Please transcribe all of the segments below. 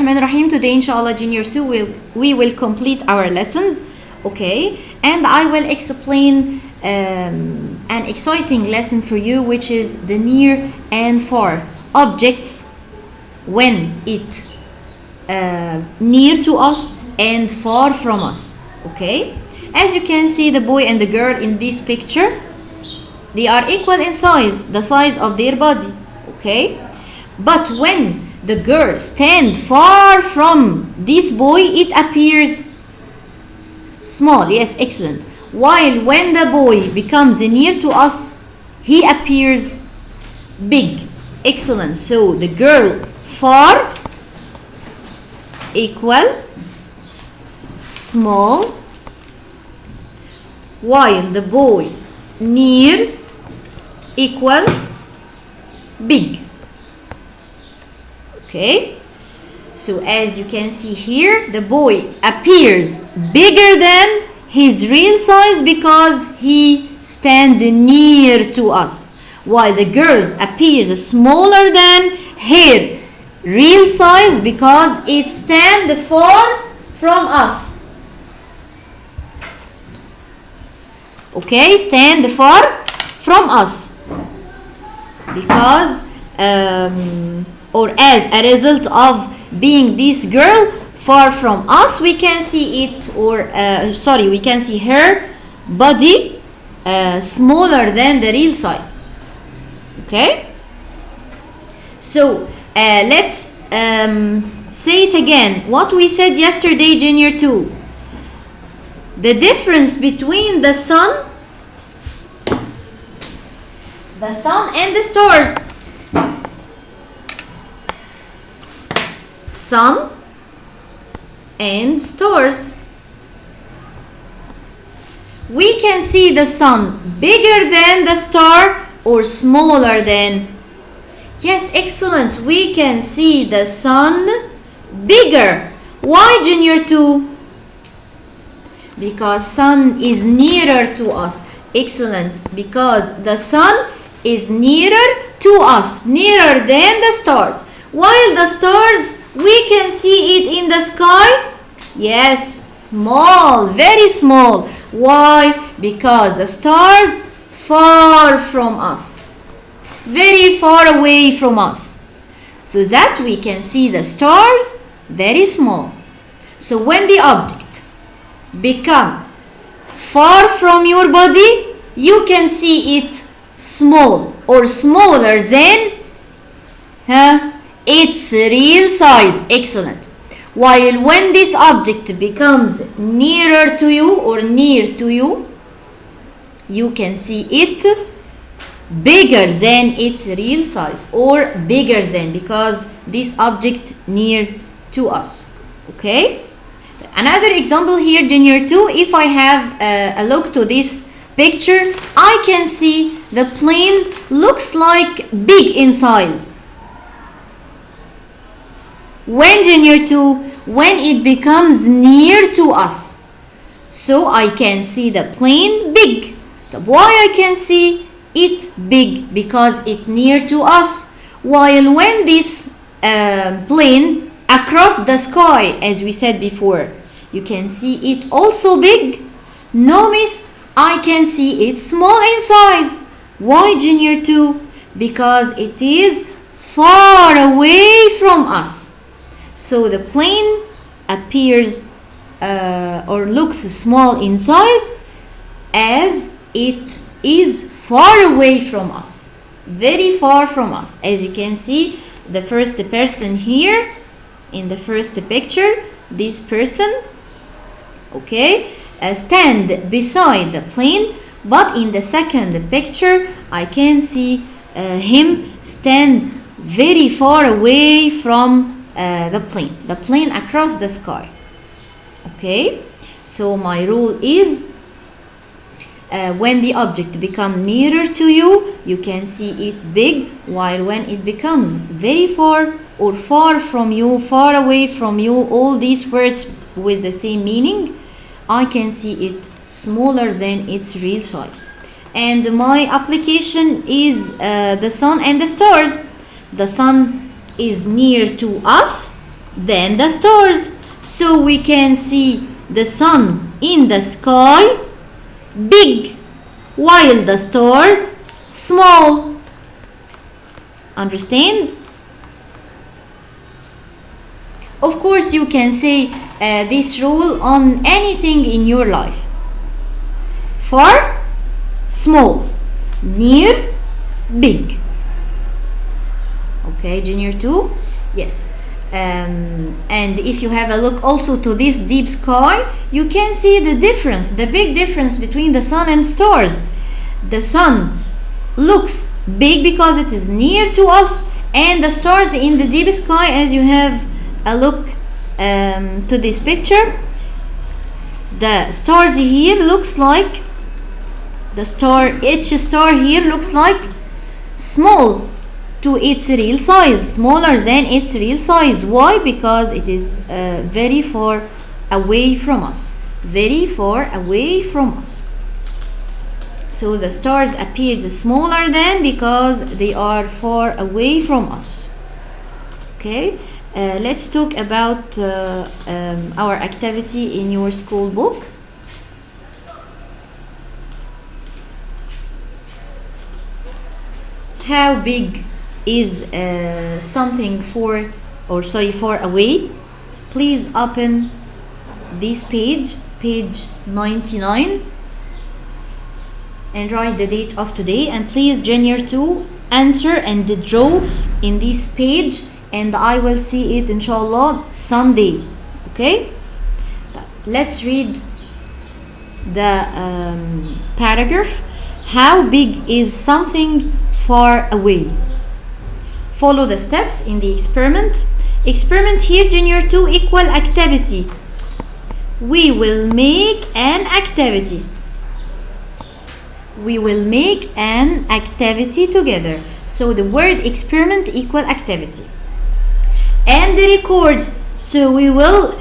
Rahman Rahim. Today, inshallah, Junior 2, we will complete our lessons. Okay, and I will explain an exciting lesson for you, which is the near and far objects when it near to us and far from us. Okay, as you can see, the boy and the girl in this picture, they are equal in size, the size of their body. Okay, but when the girl stands far from this boy, it appears small. Yes, excellent. While when the boy becomes near to us, he appears big. Excellent. So the girl far equal small, while the boy near equal big. Okay, so as you can see here, the boy appears bigger than his real size because he stands near to us, while the girl appears smaller than her real size because it stands far from us. Okay, stand far from us because or as a result of being this girl far from us, we can see it, or we can see her body smaller than the real size. Okay, so let's say it again what we said yesterday, Junior 2. The difference between the sun and the stars. Sun and stars. We can see the sun bigger than the star or smaller than. Yes, excellent. We can see the sun bigger. Why, Junior 2? Because sun is nearer to us. Excellent. Because the sun is nearer to us, nearer than the stars. While the stars, we can see it in the sky. Yes, small, very small. Why? Because the stars far from us, very far away from us, so that we can see the stars very small. So when the object becomes far from your body, you can see it small or smaller than its real size. Excellent. While when this object becomes nearer to you or near to you, you can see it bigger than its real size, or bigger than, because this object near to us. Okay, another example here, Junior 2. If I have a look to this picture, I can see the plane looks like big in size. When, Junior 2? When it becomes near to us, so I can see the plane big. Why I can see it big? Because it near to us. While when this plane across the sky, as we said before, you can see it also big. No, miss, I can see it small in size. Why, Junior 2? Because it is far away from us. So the plane appears or looks small in size as it is far away from us, very far from us. As you can see, the first person here in the first picture, this person, okay, stand beside the plane, but in the second picture I can see him stand very far away from the plane across the sky. Okay, so my rule is when the object becomes nearer to you, you can see it big, while when it becomes very far or far from you, far away from you, all these words with the same meaning, I can see it smaller than its real size. And my application is the sun and the stars. The sun is near to us, than the stars. So we can see the sun in the sky big, while the stars small. Understand? Of course, you can say this rule on anything in your life. Far, small. Near, big. Okay, junior 2? Yes. And if you have a look also to this deep sky, you can see the difference, the big difference between the sun and stars. The sun looks big because it is near to us, and the stars in the deep sky, as you have a look to this picture, the stars here looks like each star here looks like small to its real size, smaller than its real size. Why? Because it is very far away from us, very far away from us. So the stars appear smaller than because they are far away from us. Okay, let's talk about our activity in your school book. How big is something far away? Please open this page 99, and write the date of today, and please junior 2 answer and draw in this page, and I will see it inshallah Sunday. Okay, let's read the paragraph. How big is something far away? Follow the steps in the experiment. Experiment here, junior 2, equal activity. We will make an activity. We will make an activity together. So the word experiment equal activity. And the record. So we will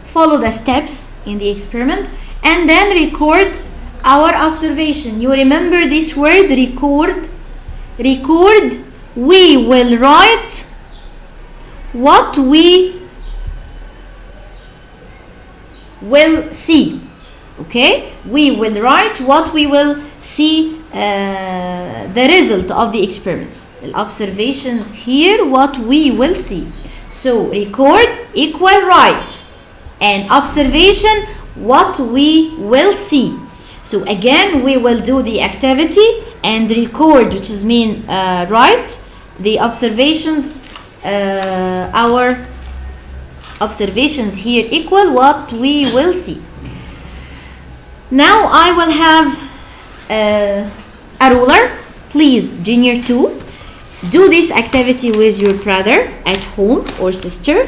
follow the steps in the experiment and then record our observation. You remember this word, record. Record. We will write what we will see. Okay, we will write what we will see, the result of the experiments, the observations here, what we will see. So record equal write, and observation what we will see. So again we will do the activity and record, which is mean write the observations. Our observations here equal what we will see. Now I will have a ruler. Please, junior 2, do this activity with your brother at home or sister.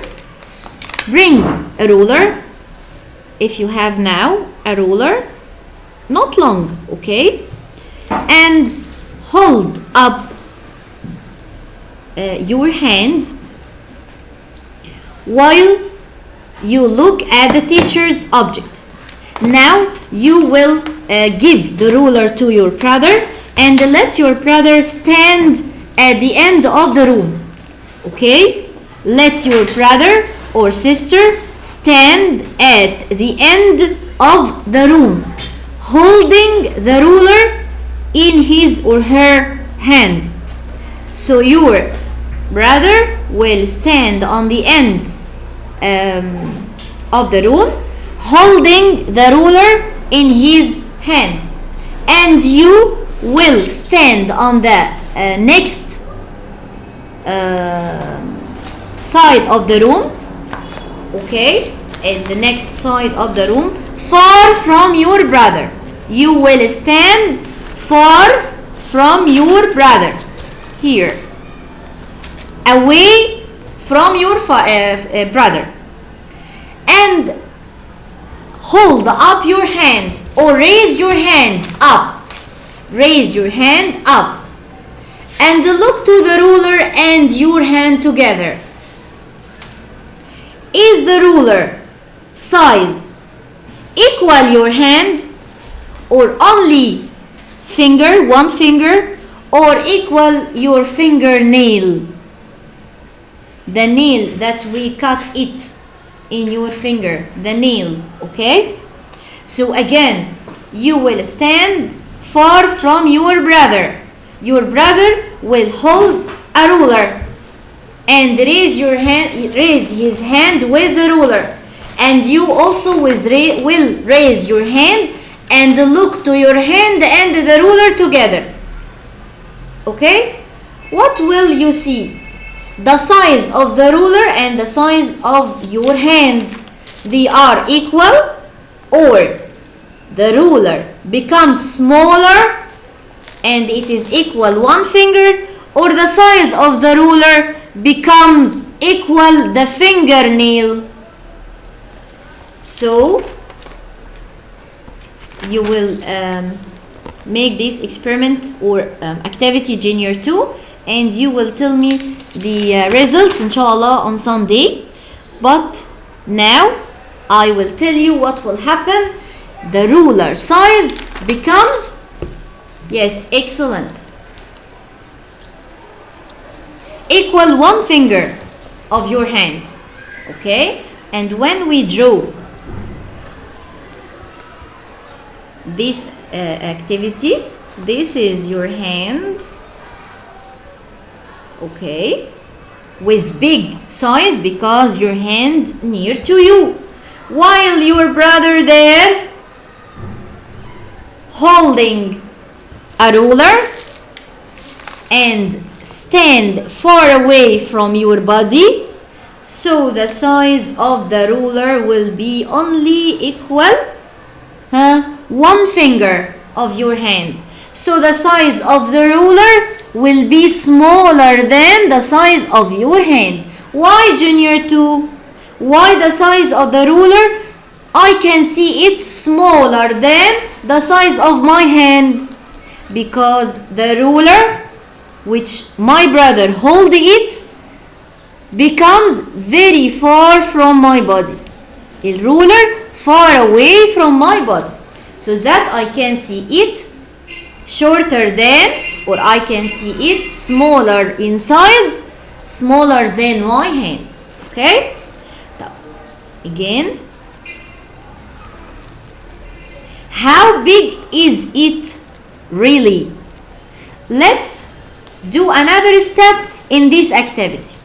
Bring a ruler if you have now a ruler, not long, okay? And hold up your hand while you look at the teacher's object. Now you will give the ruler to your brother and let your brother stand at the end of the room. Okay? Let your brother or sister stand at the end of the room, holding the ruler in his or her hand. So your brother will stand on the end of the room, holding the ruler in his hand, and you will stand on the next side of the room, okay, in the next side of the room, far from your brother. You will stand far from your brother, here, away from your brother, and hold up your hand or raise your hand up. Raise your hand up and look to the ruler and your hand together. Is the ruler size equal your hand, or only finger, one finger, or equal your fingernail? the nail that we cut it in your finger, the nail, okay? So again, you will stand far from your brother. Your brother will hold a ruler and raise his hand with the ruler, and you also will raise your hand and look to your hand and the ruler together. Okay? What will you see? The size of the ruler and the size of your hand, they are equal, or the ruler becomes smaller and it is equal one finger, or the size of the ruler becomes equal the fingernail. So you will make this experiment or activity junior 2, and you will tell me the results inshallah on Sunday. But now I will tell you what will happen. The ruler size becomes, yes, excellent, equal one finger of your hand. Okay? And when we draw this activity, this is your hand, okay, with big size because your hand near to you, while your brother there holding a ruler and stand far away from your body, so the size of the ruler will be only equal one finger of your hand. So the size of the ruler will be smaller than the size of your hand. Why, junior 2? Why the size of the ruler? I can see it smaller than the size of my hand, because the ruler which my brother hold it becomes very far from my body. A ruler far away from my body, so that I can see it shorter than, or I can see it smaller in size, smaller than my hand. Okay? Again, how big is it really? Let's do another step in this activity.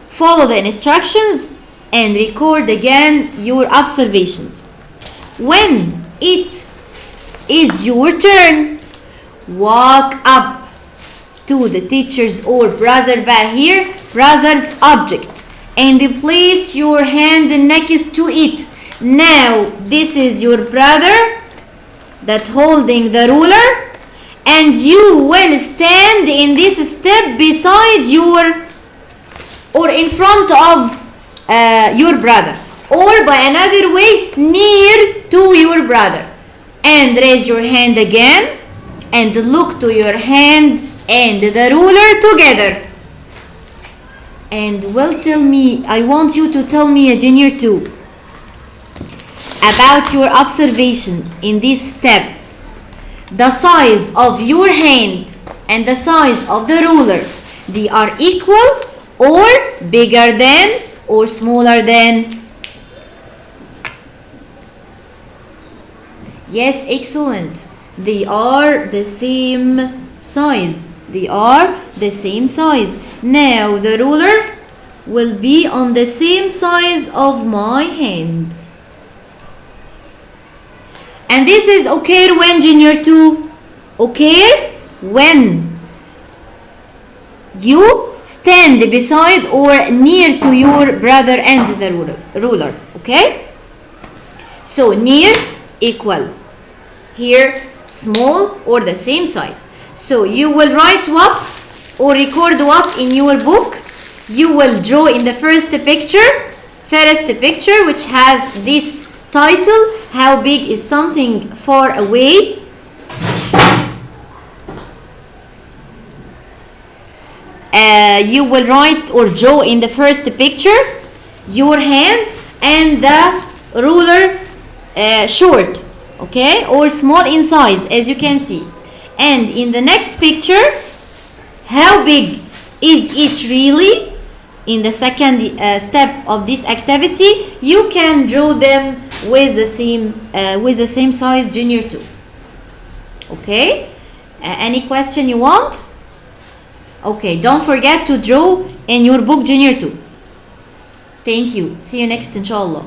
Follow the instructions and record again your observations. When it is your turn, walk up to the teacher's or brother Bahir, brother's object, and place your hand next to it. Now this is your brother that holding the ruler, and you will stand in this step beside your, or in front of your brother, or by another way, near to your brother, and raise your hand again and look to your hand and the ruler together. And will tell me, I want you to tell me, a junior 2, about your observation in this step. The size of your hand and the size of the ruler, they are equal or bigger than or smaller than? Yes, excellent. They are the same size. They are the same size. Now the ruler will be on the same size of my hand. And this is okay when, junior 2? Okay when you stand beside or near to your brother and the ruler. Okay? So near, equal. Here, small or the same size. So you will write what or record what in your book? You will draw in the first picture which has this title, how big is something far away. You will write or draw in the first picture your hand and the ruler short, okay, or small in size, as you can see. And in the next picture, how big is it really? in the second step of this activity, you can draw them with the same size junior 2. Okay, any question you want? Okay, don't forget to draw in your book junior 2. Thank you. See you next inshallah.